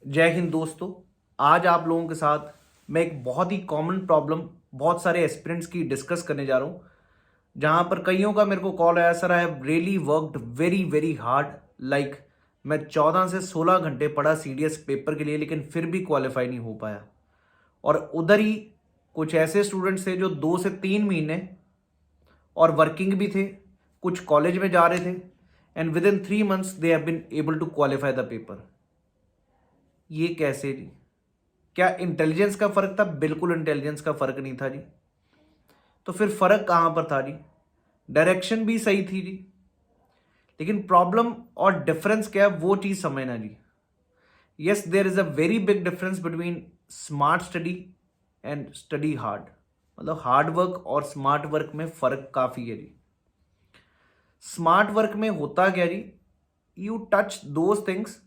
जय हिंद दोस्तों। आज आप लोगों के साथ मैं एक बहुत ही कॉमन प्रॉब्लम बहुत सारे एस्पिरेंट्स की डिस्कस करने जा रहा हूँ, जहाँ पर कईयों का मेरे को कॉल आया, sir I have really worked very very hard, like मैं 14 से 16 घंटे पढ़ा सीडीएस पेपर के लिए, लेकिन फिर भी क्वालिफाई नहीं हो पाया। और उधर ही कुछ ऐसे स्टूडेंट्स थे जो 2 से 3 महीने और वर्किंग भी थे, कुछ कॉलेज में जा रहे थे, and within 3 months they have been able to qualify the paper. ये कैसे जी? क्या इंटेलिजेंस का फर्क था? बिल्कुल इंटेलिजेंस का फर्क नहीं था जी। तो फिर फर्क कहां पर था जी? डायरेक्शन भी सही थी जी, लेकिन प्रॉब्लम और डिफरेंस क्या है वो चीज समझना जी। Yes, there is a very big difference between smart study and study hard. मतलब हार्ड वर्क और स्मार्ट वर्क में फर्क काफी है जी। स्मार्ट वर्क में होता क्या जी? You touch those things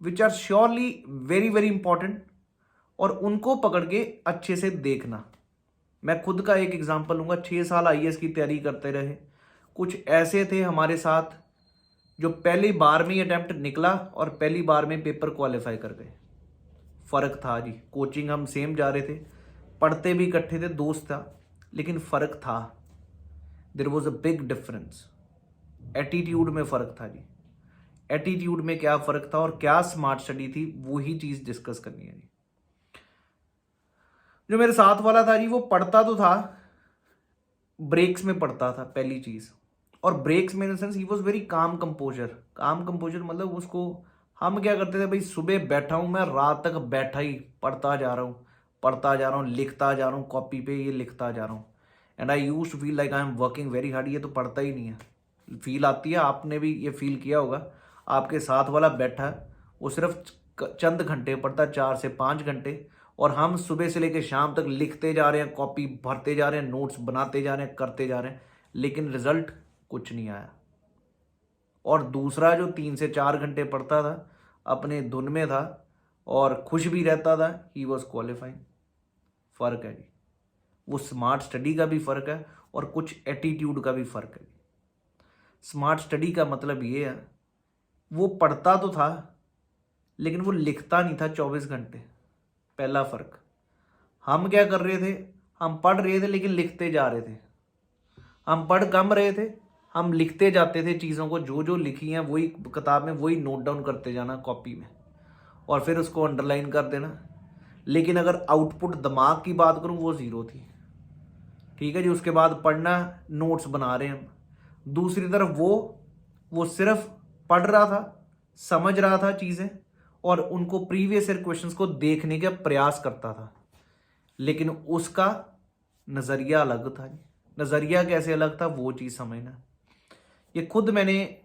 which are surely very very important, और उनको पकड़ के अच्छे से देखना। मैं खुद का एक एग्जांपल लूंगा। 6 साल आईएएस की तैयारी करते रहे। कुछ ऐसे थे हमारे साथ जो पहली बार में ही अटेम्प्ट निकला और पहली बार में पेपर क्वालिफाई कर गए। फर्क था जी। कोचिंग हम सेम जा रहे थे, पढ़ते भी इकट्ठे थे, दोस्त था, लेकिन फर्क था। There was a big difference. Attitude में फर्क था जी। एटीट्यूड में क्या फर्क था और क्या स्मार्ट स्टडी थी, वही चीज डिस्कस करनी है जी। जो मेरे साथ वाला था जी, वो पढ़ता तो था, ब्रेक्स में पढ़ता था पहली चीज। और ब्रेक्स में in sense he was very calm composer. काम कंपोजर मतलब उसको हम क्या करते थे भाई, सुबह बैठा हूं मैं, रात तक बैठा ही पढ़ता जा रहा हूँ, पढ़ता जा रहा हूँ, लिखता जा रहा हूँ, कॉपी पे ये लिखता जा रहा हूँ। And I use to feel like I am working very hard. ये तो पढ़ता ही नहीं है। फील आती है, आपने भी ये फील किया होगा। आपके साथ वाला बैठा है, वो सिर्फ चंद घंटे पढ़ता है, 4 से 5 घंटे, और हम सुबह से लेकर शाम तक लिखते जा रहे हैं, कॉपी भरते जा रहे हैं, नोट्स बनाते जा रहे हैं, करते जा रहे हैं, लेकिन रिजल्ट कुछ नहीं आया। और दूसरा जो 3 से 4 घंटे पढ़ता था, अपने धुन में था और खुश भी रहता था, ही वॉज क्वालिफाइंग। फर्क है जी। वो स्मार्ट स्टडी का भी फर्क है और कुछ एटीट्यूड का भी फर्क है। स्मार्ट स्टडी का मतलब ये है, वो पढ़ता तो था लेकिन वो लिखता नहीं था 24 घंटे। पहला फर्क। हम क्या कर रहे थे? हम पढ़ रहे थे लेकिन लिखते जा रहे थे। हम पढ़ कम रहे थे, हम लिखते जाते थे चीज़ों को, जो जो लिखी हैं वही किताब में, वही नोट डाउन करते जाना कॉपी में, और फिर उसको अंडरलाइन कर देना। लेकिन अगर आउटपुट दिमाग की बात करूं, वो ज़ीरो थी। ठीक है जी। उसके बाद पढ़ना, नोट्स बना रहे हैं हम। दूसरी तरफ वो सिर्फ पढ़ रहा था, समझ रहा था चीज़ें, और उनको प्रीवियस ईयर क्वेश्चंस को देखने का प्रयास करता था, लेकिन उसका नज़रिया अलग था जी। नज़रिया कैसे अलग था वो चीज़ समझना। ये खुद मैंने,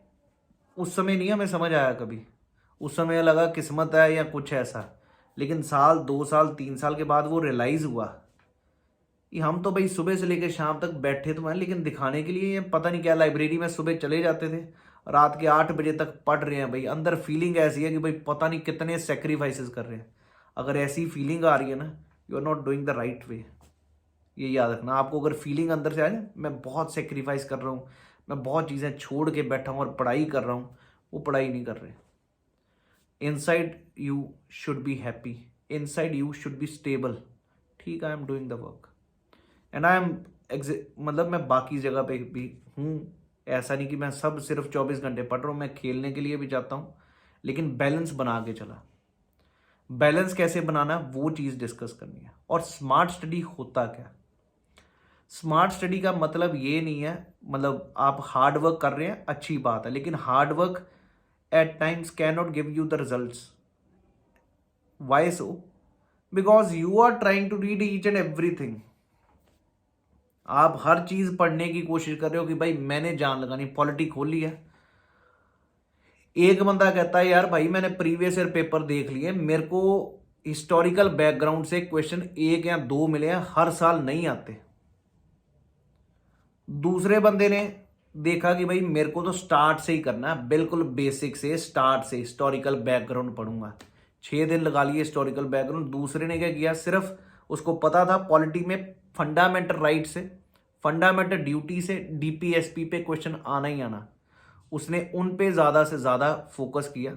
उस समय नहीं हमें समझ आया कभी। उस समय लगा किस्मत है या कुछ ऐसा, लेकिन साल 2 साल 3 साल के बाद वो रियलाइज़ हुआ कि हम तो भाई सुबह से लेकर शाम तक बैठे तो हैं, लेकिन दिखाने के लिए ये पता नहीं क्या, लाइब्रेरी में सुबह चले जाते थे, रात के 8 बजे तक पढ़ रहे हैं भाई। अंदर फीलिंग ऐसी है कि भाई पता नहीं कितने सेक्रीफाइसेस कर रहे हैं। अगर ऐसी फीलिंग आ रही है ना, you are not doing the right way. ये याद रखना। आपको अगर फीलिंग अंदर से आए ना, मैं बहुत सेक्रीफाइस कर रहा हूँ, मैं बहुत चीज़ें छोड़ के बैठा हूँ और पढ़ाई कर रहा हूँ, वो पढ़ाई नहीं कर रहे। Inside you should be happy, inside you should be stable. ठीक, I am doing the work and I am मतलब मैं बाकी जगह पे भी हूँ। ऐसा नहीं कि मैं सब सिर्फ 24 घंटे पढ़ रहा हूँ, मैं खेलने के लिए भी जाता हूँ, लेकिन बैलेंस बना के चला। बैलेंस कैसे बनाना, वो चीज़ डिस्कस करनी है। और स्मार्ट स्टडी होता क्या? स्मार्ट स्टडी का मतलब ये नहीं है, मतलब आप हार्ड वर्क कर रहे हैं, अच्छी बात है, लेकिन hard work at times can not give you the results. Why so? Because you are trying to read each and everything. आप हर चीज पढ़ने की कोशिश कर रहे हो कि भाई मैंने जान लगानी, पॉलिटी खोली है। एक बंदा कहता है यार भाई मैंने प्रीवियस ईयर पेपर देख लिए, मेरे को हिस्टोरिकल बैकग्राउंड से क्वेश्चन 1 या 2 मिले हैं, हर साल नहीं आते। दूसरे बंदे ने देखा कि भाई मेरे को तो स्टार्ट से ही करना है, बिल्कुल बेसिक से, स्टार्ट से हिस्टोरिकल बैकग्राउंड पढ़ूंगा। 6 दिन लगा लिए हिस्टोरिकल बैकग्राउंड। दूसरे ने क्या किया, सिर्फ उसको पता था पॉलिटी में फंडामेंटल राइट से, फंडामेंटल ड्यूटी से, डीपीएसपी पे क्वेश्चन आना ही आना। उसने उन पे ज़्यादा से ज़्यादा फोकस किया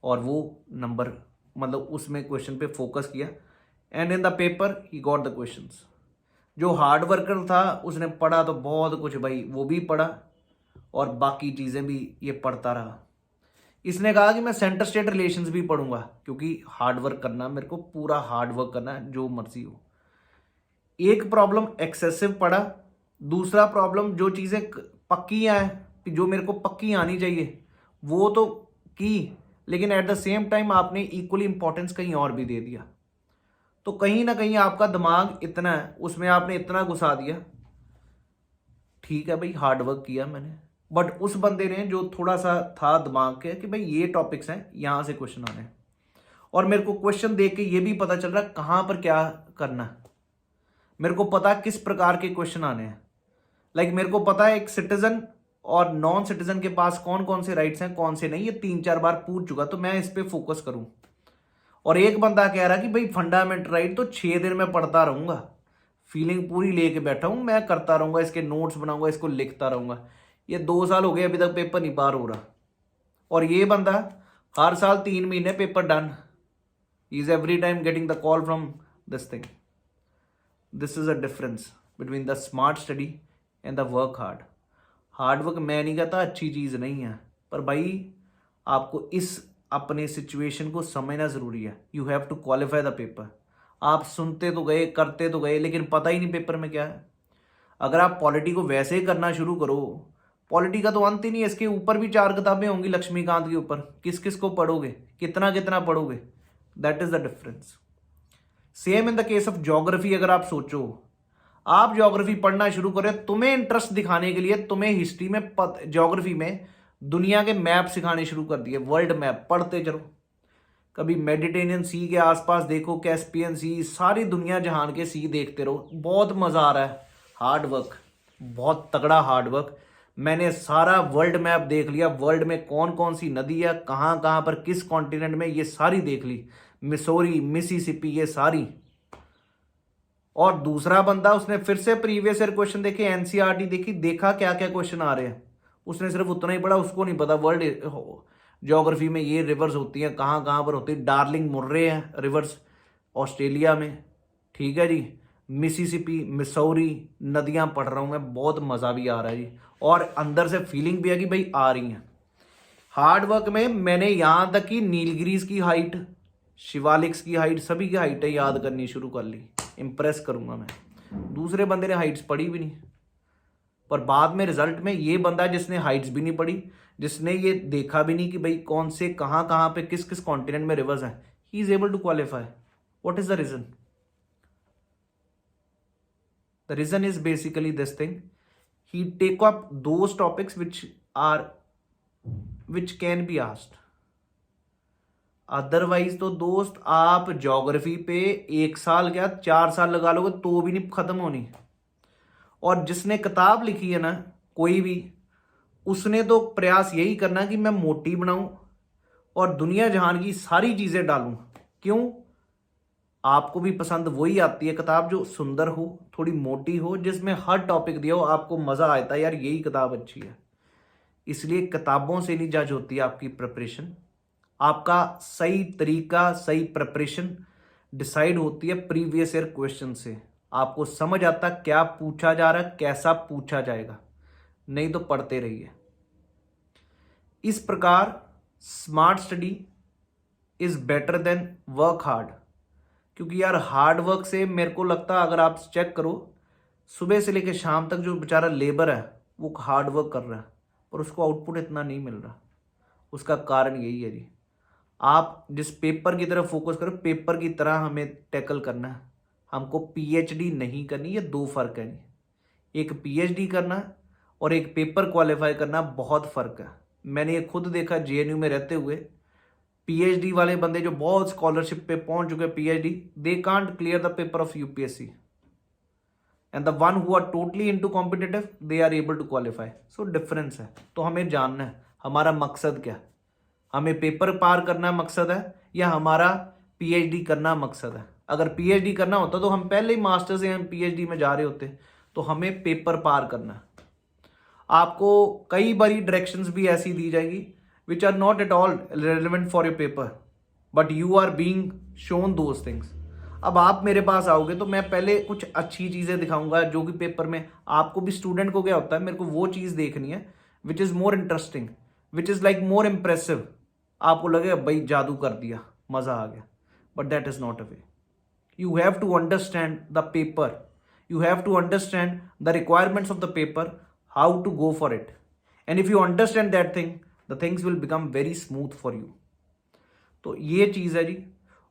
और वो नंबर मतलब उसमें क्वेश्चन पे फोकस किया, and in the paper he got the questions. जो हार्ड वर्कर था उसने पढ़ा तो बहुत कुछ भाई, वो भी पढ़ा और बाकी चीज़ें भी ये पढ़ता रहा। इसने कहा कि मैं सेंटर स्टेट रिलेशंस भी पढ़ूंगा, क्योंकि हार्ड वर्क करना, मेरे को पूरा हार्ड वर्क करना है, जो मर्जी हो। एक प्रॉब्लम एक्सेसिव पढ़ा, दूसरा प्रॉब्लम जो चीज़ें पक्की हैं, जो मेरे को पक्की आनी चाहिए वो तो की, लेकिन एट द सेम टाइम आपने इक्वली इंपॉर्टेंस कहीं और भी दे दिया। तो कहीं ना कहीं आपका दिमाग इतना है, उसमें आपने इतना घुसा दिया। ठीक है भाई, हार्ड वर्क किया मैंने, बट उस बंदे ने जो थोड़ा सा था दिमाग के कि भाई ये टॉपिक्स हैं, यहां से क्वेश्चन आने हैं, और मेरे को क्वेश्चन देख के ये भी पता चल रहा है कहां पर क्या करना है। मेरे को पता किस प्रकार के क्वेश्चन आने हैं। लाइक मेरे को पता है एक सिटीजन और नॉन सिटीजन के पास कौन कौन से राइट्स हैं, कौन से नहीं, ये 3-4 बार पूछ चुका, तो मैं इस पे फोकस करूं। और एक बंदा कह रहा कि भाई फंडामेंटल राइट तो 6 दिन में पढ़ता रहूंगा, फीलिंग पूरी लेके बैठा हूं, मैं करता रहूंगा, इसके नोट्स बनाऊंगा, इसको लिखता रहूंगा। ये 2 साल हो गए, अभी तक पेपर नहीं पार हो रहा। और ये बंदा हर साल 3 महीने paper done, is every time getting the call from this thing. This is a difference between the smart study and the work hard. Hard work मैं नहीं कहता अच्छी चीज़ नहीं है, पर भाई आपको इस अपने सिचुएशन को समझना ज़रूरी है। You have to qualify the paper. आप सुनते तो गए, करते तो गए, लेकिन पता ही नहीं पेपर में क्या है। अगर आप पॉलिटी को वैसे ही करना शुरू करो, पॉलिटी का तो अंत ही नहीं है, इसके ऊपर भी 4 किताबें होंगी लक्ष्मीकांत के ऊपर, किस किस को पढ़ोगे, कितना कितना पढ़ोगे, that is the difference. Same in the case of geography. अगर आप सोचो, आप ज्योग्राफी पढ़ना शुरू करें, तुम्हें इंटरेस्ट दिखाने के लिए तुम्हें हिस्ट्री में ज्योग्राफी में दुनिया के मैप सिखाने शुरू कर दिए, वर्ल्ड मैप पढ़ते चलो। कभी मेडिटेरेनियन सी के आसपास देखो, कैस्पियन सी, सारी दुनिया जहान के सी देखते रहो, बहुत मज़ा आ रहा है। हार्ड वर्क, बहुत तगड़ा हार्ड वर्क। मैंने सारा वर्ल्ड मैप देख लिया, वर्ल्ड में कौन कौन सी नदी है, कहाँ कहाँ पर, किस कॉन्टिनेंट में, ये सारी देख ली, मिसौरी, मिसिसिपी, ये सारी। और दूसरा बंदा, उसने फिर से प्रीवियस ईयर क्वेश्चन देखे, एनसीईआरटी देखी, देखा क्या क्या क्वेश्चन आ रहे हैं, उसने सिर्फ उतना ही पढ़ा, उसको नहीं पता वर्ल्ड ज्योग्राफी में ये रिवर्स होती हैं, कहाँ कहाँ पर होती है। डार्लिंग मुर्रे हैं रिवर्स ऑस्ट्रेलिया में, ठीक है जी। मिसिसिपी, मिसौरी नदियाँ पढ़ रहा हूँ मैं, बहुत मज़ा भी आ रहा है जी, और अंदर से फीलिंग भी है कि भाई आ रही हैं। हार्ड वर्क में मैंने यहाँ तक कि नीलगिरीज की हाइट, शिवालिक्स की हाइट, सभी की हाइटें याद करनी शुरू कर ली। इम्प्रेस करूंगा मैं। दूसरे बंदे ने हाइट्स पढ़ी भी नहीं, पर बाद में रिजल्ट में ये बंदा जिसने हाइट्स भी नहीं पढ़ी, जिसने ये देखा भी नहीं कि भाई कौन से कहाँ कहाँ पे किस किस कॉन्टिनेंट में रिवर्स हैं, he is able to qualify. What is the reason? The reason is basically this thing, he take up those topics which can be asked. Otherwise तो दोस्त आप ज्योग्राफी पे 1 साल क्या 4 साल लगा लोगे तो भी नहीं खत्म होनी। और जिसने किताब लिखी है ना कोई भी, उसने तो प्रयास यही करना कि मैं मोटी बनाऊं और दुनिया जहान की सारी चीजें डालूं। क्यों? आपको भी पसंद वही आती है किताब जो सुंदर हो, थोड़ी मोटी हो, जिसमें हर टॉपिक दिया हो, आपको मजा आता है यार यही किताब अच्छी है। इसलिए किताबों से नहीं जज होती आपकी प्रिपरेशन, आपका सही तरीका, सही प्रिपरेशन डिसाइड होती है प्रीवियस ईयर क्वेश्चन से। आपको समझ आता क्या पूछा जा रहा है, कैसा पूछा जाएगा, नहीं तो पढ़ते रहिए। इस प्रकार smart study is better than work hard. क्योंकि यार हार्ड वर्क से मेरे को लगता है, अगर आप चेक करो, सुबह से लेकर शाम तक जो बेचारा लेबर है वो हार्ड वर्क कर रहा है, पर उसको आउटपुट इतना नहीं मिल रहा। उसका कारण यही है जी, आप जिस पेपर की तरफ फोकस करो, पेपर की तरह हमें टैकल करना है। हमको पीएचडी नहीं करनी, ये 2 फर्क है जी। एक पीएचडी करना और एक पेपर क्वालिफाई करना, बहुत फर्क है। मैंने ये खुद देखा जेएनयू में रहते हुए, पीएचडी वाले बंदे जो बहुत स्कॉलरशिप पे पहुंच चुके हैं, PhD, they can't clear the paper of UPSC, and the one who are totally into competitive they are able to qualify. So difference है। तो हमें जानना है हमारा मकसद क्या, हमें पेपर पार करना मकसद है या हमारा पीएचडी करना मकसद है। अगर पीएचडी करना होता तो हम पहले ही मास्टर्स या पीएचडी में जा रहे होते। तो हमें पेपर पार करना है। आपको कई बारी डायरेक्शंस भी ऐसी दी जाएगी which are not at all relevant for your paper. But you are being shown those things. अब आप मेरे पास आओगे तो मैं पहले कुछ अच्छी चीज़ें दिखाऊंगा जो कि पेपर में आपको भी, स्टूडेंट को क्या होता है, मेरे को वो चीज़ देखनी है which is more interesting, which is like more impressive. आपको लगेगा भाई जादू कर दिया, मज़ा आ गया, but that is not a way. You have to understand the paper. You have to understand the requirements of the paper, how to go for it. And if you understand that thing, the things will become very smooth for you. तो ये चीज़ है जी।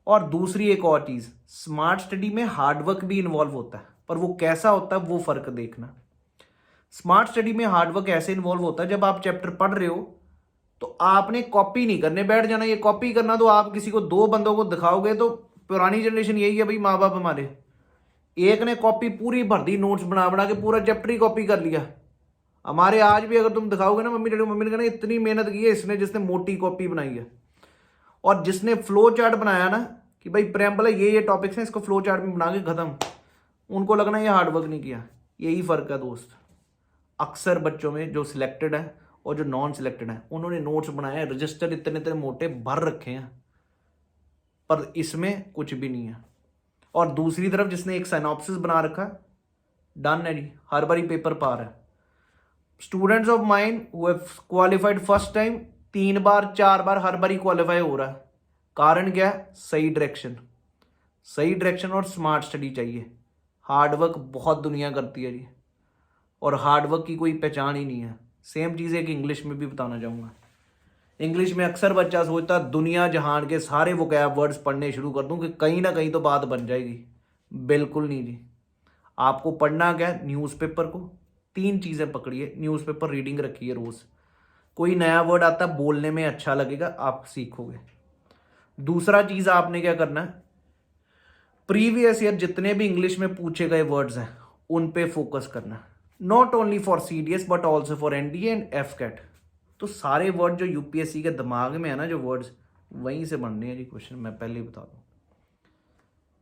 और दूसरी एक और चीज़, smart study में hard work भी involve होता है, पर वो कैसा होता है वो फ़र्क देखना। स्मार्ट स्टडी में हार्डवर्क ऐसे इन्वॉल्व होता है, जब आप चैप्टर पढ़ रहे हो तो आपने कॉपी नहीं करने बैठ जाना। ये कॉपी करना तो आप किसी को, दो बंदों को दिखाओगे तो पुरानी जनरेशन यही है भाई, माँ बाप हमारे, एक ने कॉपी पूरी भर दी, नोट्स बना बना के पूरा चैप्टर ही कॉपी कर लिया। हमारे आज भी अगर तुम दिखाओगे ना मम्मी डैडी, मम्मी ने कहना इतनी मेहनत की है इसने, जिसने मोटी कॉपी बनाई है। और जिसने फ्लो चार्ट बनाया ना कि भाई प्रेम्बल ये टॉपिक्स हैं, इसको फ्लो चार्ट में बना के खत्म, उनको लगना ये हार्डवर्क नहीं किया। यही फ़र्क है दोस्त। अक्सर बच्चों में जो सिलेक्टेड है और जो नॉन सिलेक्टेड है, उन्होंने नोट्स बनाए हैं, रजिस्टर इतने इतने मोटे भर रखे हैं, पर इसमें कुछ भी नहीं है। और दूसरी तरफ जिसने एक साइनॉप्सिस बना रखा, डन है जी, हर बारी पेपर पार है। Students of mind who have qualified first time, 3 बार 4 बार हर बारी क्वालिफाई हो रहा है। कारण क्या है? सही डायरेक्शन, सही डायरेक्शन और स्मार्ट स्टडी चाहिए। हार्डवर्क बहुत दुनिया करती है जी, और हार्डवर्क की कोई पहचान ही नहीं है। सेम चीज़ है कि इंग्लिश में भी बताना चाहूँगा। इंग्लिश में अक्सर बच्चा सोचता दुनिया जहान के सारे वोकैब वर्ड्स पढ़ने शुरू कर दूं कि कहीं ना कहीं तो बात बन जाएगी। बिल्कुल नहीं जी। आपको पढ़ना क्या है? न्यूज़पेपर को 3 चीज़ें पकड़िए, न्यूज़पेपर रीडिंग रखिए रोज़। कोई नया वर्ड आता बोलने में अच्छा लगेगा, आप सीखोगे। दूसरा चीज़ आपने क्या करना है, प्रीवियस ईयर जितने भी इंग्लिश में पूछे गए वर्ड्स हैं उन पे फोकस करना है। Not only for CDS but also for NDA and FCAT। तो सारे वर्ड जो UPSC के दिमाग में है ना, जो वर्ड्स वहीं से बनने हैं जी क्वेश्चन। मैं पहले ही बता दूं,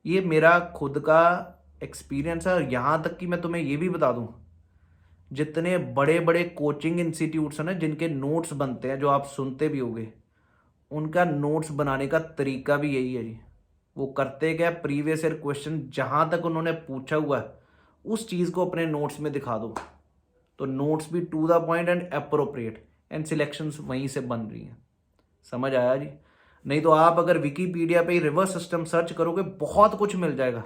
ये मेरा खुद का एक्सपीरियंस है। और यहाँ तक कि मैं तुम्हें ये भी बता दूं, जितने बड़े बड़े कोचिंग इंस्टीट्यूट्स हैं ना, जिनके नोट्स बनते हैं, जो आप सुनते भी होगे, उनका नोट्स बनाने का तरीका भी यही है जी। वो करते क्या, प्रीवियस ईयर क्वेश्चन जहाँ तक उन्होंने पूछा हुआ है उस चीज़ को अपने नोट्स में दिखा दो, तो नोट्स भी to the point and appropriate, and selections वहीं से बन रही हैं। समझ आया जी? नहीं तो आप अगर विकीपीडिया पे रिवर्स सिस्टम सर्च करोगे बहुत कुछ मिल जाएगा,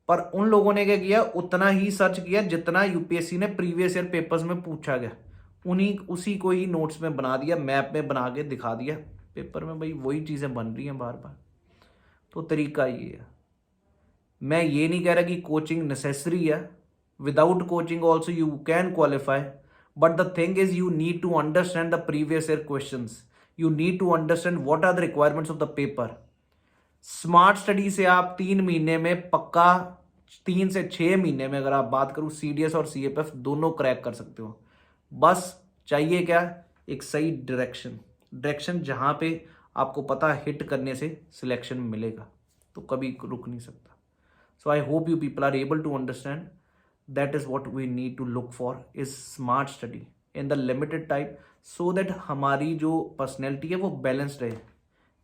पर उन लोगों ने क्या किया, उतना ही सर्च किया जितना UPSC ने प्रीवियस ईयर पेपर्स में पूछा गया, उसी को ही नोट्स में बना दिया, मैप में बना के दिखा दिया पेपर में। भाई वही चीज़ें बन रही हैं बार बार। तो तरीका ये है। मैं ये नहीं कह रहा कि कोचिंग नेसेसरी है, without coaching also you can qualify, but the thing is you need to understand the previous year questions, you need to understand what are the requirements of the paper. Smart study से आप 3 महीने में पक्का, 3 से 6 महीने में अगर आप बात करूं, CDS और CFF दोनों क्रैक कर सकते हो। बस चाहिए क्या, एक सही डायरेक्शन जहां पे आपको पता हिट करने से सिलेक्शन मिलेगा, तो कभी रुक नहीं सकता। So I hope you people are able to understand that is what we need to look for is smart study in the limited time, so that हमारी जो पर्सनैलिटी है वो बैलेंस्ड रहे।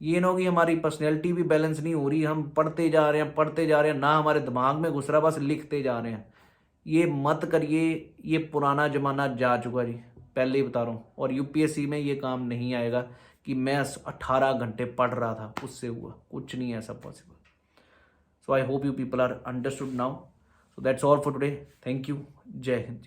ये ना हो कि हमारी पर्सनैलिटी भी बैलेंस नहीं हो रही, हम पढ़ते जा रहे हैं, ना हमारे दिमाग में घुस रहा, बस लिखते जा रहे हैं। ये मत करिए, ये पुराना ज़माना जा चुका जी, पहले ही बता रहा हूँ। और UPSC में ये काम नहीं आएगा कि मैं 18 घंटे पढ़ रहा था उससे हुआ, कुछ नहीं है ऐसा possible. So I hope you people are understood now. So that's all for today. Thank you. Jai Hind.